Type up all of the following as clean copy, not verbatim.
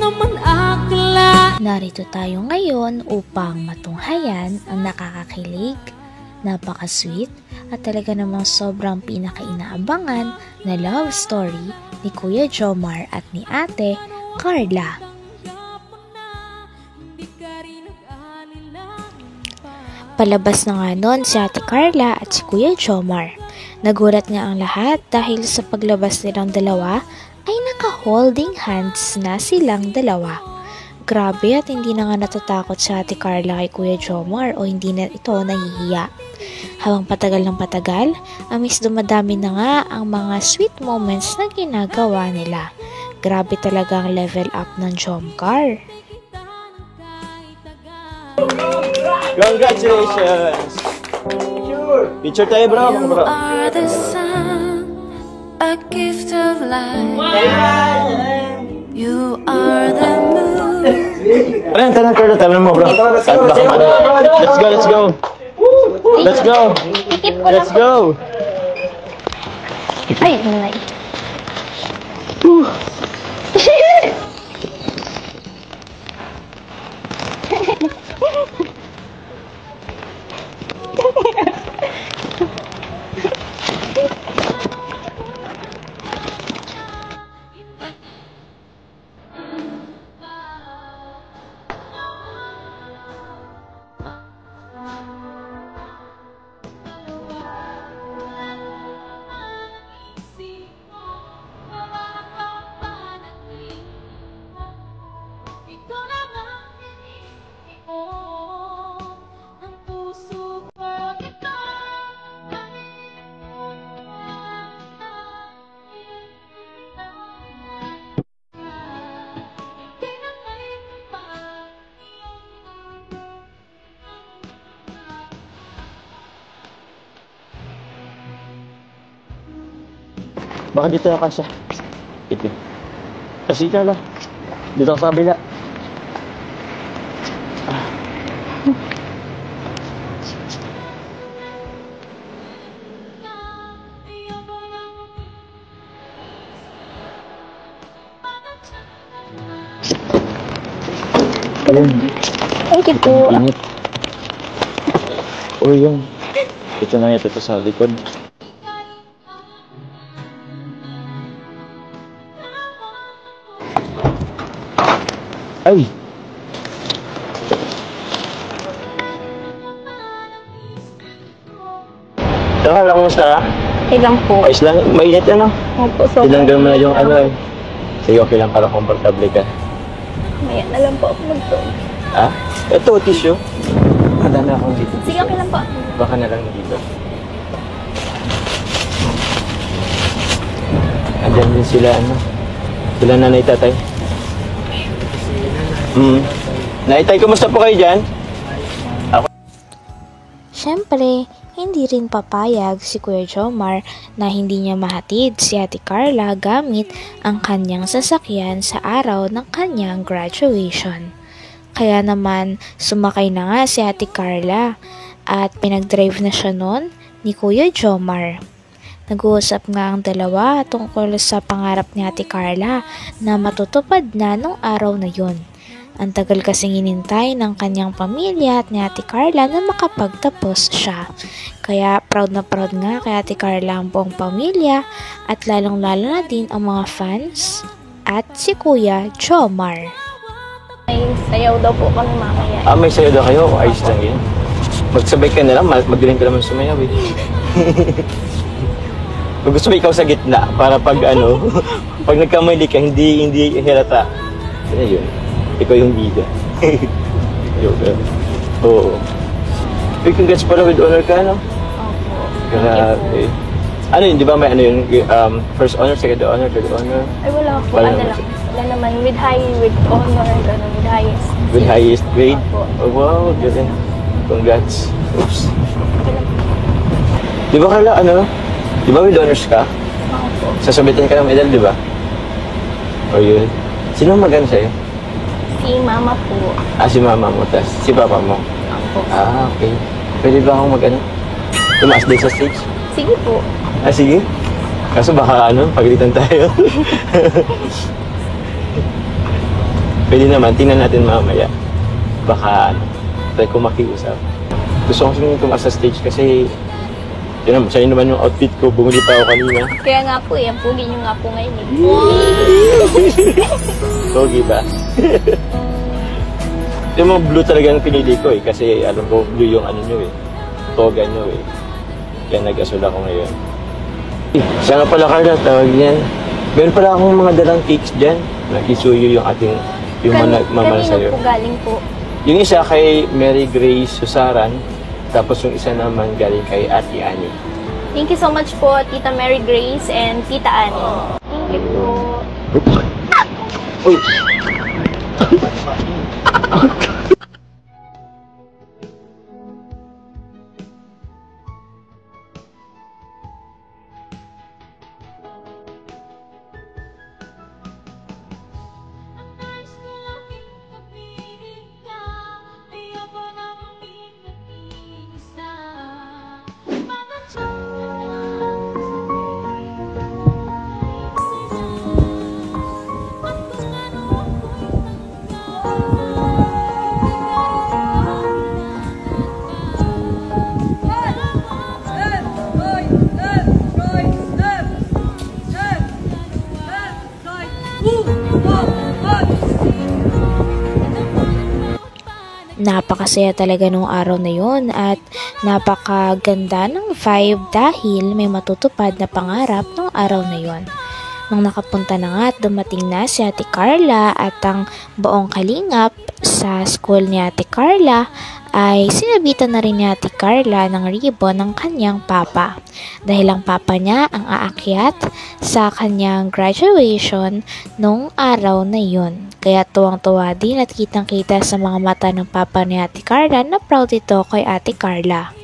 naman akla. Narito tayo ngayon upang matunghayan ang nakakakilig, napaka-sweet at talaga namang sobrang pinaka-inaabangan na love story ni Kuya Jomar at ni Ate Carla. Palabas na nga nun si Ate Carla at si Kuya Jomar. Nagulat nga ang lahat dahil sa paglabas nilang dalawa ay naka-holding hands na silang dalawa. Grabe at hindi na nga natatakot si Ate Carla kay Kuya Jomar o hindi na ito nahihiya. Habang patagal ng patagal, amis dumadami na nga ang mga sweet moments na ginagawa nila. Grabe talaga ang level up ng Jomcar. Congratulations! Picture tayo bro. You are the sun, a gift of light. You are the moon. Tanong Carla, tanong mo bro. Let's go, let's go. Let's go. Let's go. Ay, nalay. Baka dito na kasya. Ito. Kasi Carla. Dito sa kabila. Ayun. Thank you po. Init. O yun. Ito na ito sa likod. Ay! Carla, kumusta ka? Ilang po. Ayos lang. Mainit ano? Opo, so Ilanggan mo na yung ano. Sige, okay lang para komportable ka. maya na lang po ako magtog. Ha? Ito, tissue. Handa na akong dito. Sige, okay lang po. Baka na lang dito. Andyan din sila, ano? Sila nanay tatay. Naitay, kumusta po kayo dyan? Siyempre, hindi rin papayag si Kuya Jomar na hindi niya mahatid si Ate Carla gamit ang kanyang sasakyan sa araw ng kanyang graduation. Kaya naman, sumakay na nga si Ate Carla at pinag-drive na siya noon ni Kuya Jomar. Nag-uusap nga ang dalawa tungkol sa pangarap ni Ate Carla na matutupad na nung araw na yun. Ang tagal kasing hinintay ng kanyang pamilya at ni Ate Carla na makapagtapos siya. Kaya proud nga kay Ate Carla ang buong pamilya at lalong-lalo na din ang mga fans at si Kuya Jomar. May sayaw daw po kami mamaya. May sayo daw kayo? Ayos lang yun. Magsabay ka na lang, magaling ka naman sumayaw eh. Gusto mo ikaw sa gitna para pag ano, pag nagkamali ka, hindi hirata. Ano yun? Ikaw yung bida. Oo. Uy, congrats pala with honor ka, no? Opo. Grabe. Ano yun, di ba may ano yun? First honor, second honor, third honor? Ay, wala po. Wala Ano naman lang. siya. Wala naman. With honor, gano'n. With highest. With highest grade? Opo. Oh, wow, galing. Congrats. Oops. Di ba Carla, ano? Di ba with honors ka? Opo. Sasabitan ka ng medal, di ba? O yun. Sino mag-ano sa'yo? Si mama po. Si mama mo, tas si papa mo. Opo. Okay. Pwede ba akong mag-ano? Tumaas din sa stage? Sige po. Sige. Kaso baka ano, pagalitan tayo. Pwede naman, tingnan natin mamaya. Baka, try ko makiusap. Gusto ko siyang tumaas sa stage kasi, yun naman, sa'yo naman yung outfit ko, bumili pa ako kanina. Kaya nga po ang pugi nyo nga po ngayon eh. Pogi ba? Yung mga blue talaga ang pinili ko eh, kasi alam ko blue yung ano nyo eh, toga nyo eh. Kaya nag-asol ako ngayon. Siya nga pala Carla, tawag niyan. Meron pala akong mga dalang cakes dyan. Nag-isuyo yung ating, yung mamahal sa'yo. Kanino po galing po? Yung isa kay Mary Grace Susaran, tapos yung isa naman galing kay Ate Annie. Thank you so much po, Tita Mary Grace and Tita Annie. Thank you po. Uy! Napakasaya talaga nung araw na yon at napakaganda ng vibe dahil may matutupad na pangarap nung araw na yon. Nung nakapunta na nga at dumating na si Ate Carla at ang buong kalingap sa school ni Ate Carla, ay sinabitan na rin ni Ate Carla ng ribbon ng kanyang papa. Dahil ang papa niya ang aakyat sa kanyang graduation nung araw na yun. Kaya tuwang-tuwa din at kitang-kita sa mga mata ng papa ni Ate Carla na proud ito kay Ate Carla.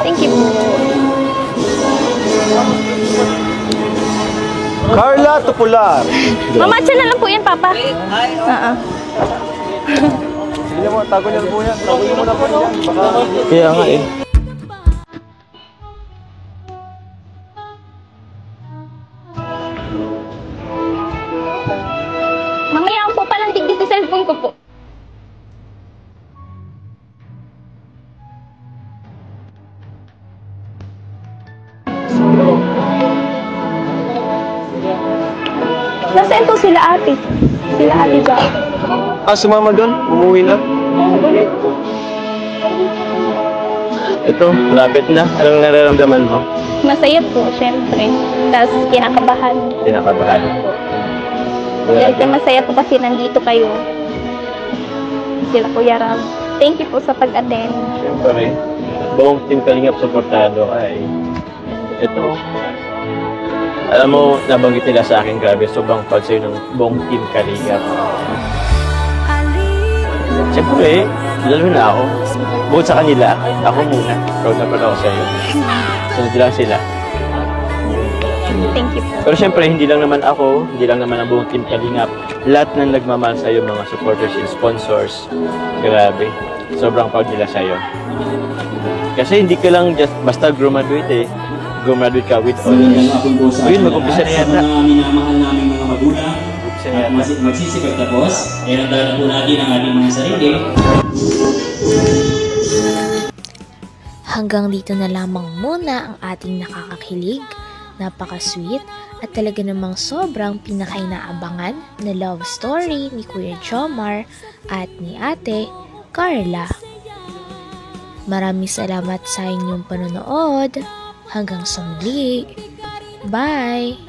Thank you po. Carla Tupular! Mamatcha na lang po yan, Papa. Sige mo, tago niyo po yan. Tago niyo muna po yan. Kaya nga eh. Mamaya ako po palang tigil sa cellphone ko po. Nasaan po sila ate? Sila ate ba? Sumama doon? Umuwi na? Ito, lapit na. Anong nararamdaman mo? Masaya po, syempre. Tapos kinakabahan. Kinakabahan. Dahil masaya po kasi nandito kayo. Sila Kuya Ram. Thank you po sa pag-attend. Siyempre, buong team Kalingap supportado ay ito. Alam mo, nabanggit nila sa akin, grabe, sobrang proud sa'yo ng buong team Kalingap. Siyempre, lalo na ako. Bukod sa kanila, ako muna. Proud na proud ako sa'yo. Sunod lang sila. Thank you po. Pero siyempre, hindi lang naman ako, hindi lang naman ang buong team Kalingap. Lahat ng nagmamahal sa'yo, mga supporters and sponsors, grabe. Sobrang proud nila sa'yo. Kasi hindi ka lang just basta graduate eh. Graduate ka with honors. Ayun, mag-umpisa na yata. Sa mga minamahal namin mga magulang, Mag-umpisa na yata. magsisikap tapos, irandalan po natin ang ating mga sarili. Hanggang dito na lamang muna ang ating nakakakilig, napaka-sweet at talaga namang sobrang pinakainaabangan na love story ni Kuya Jomar at ni Ate Carla. Maraming salamat sa inyong panonood. Hanggang sa muli. Bye!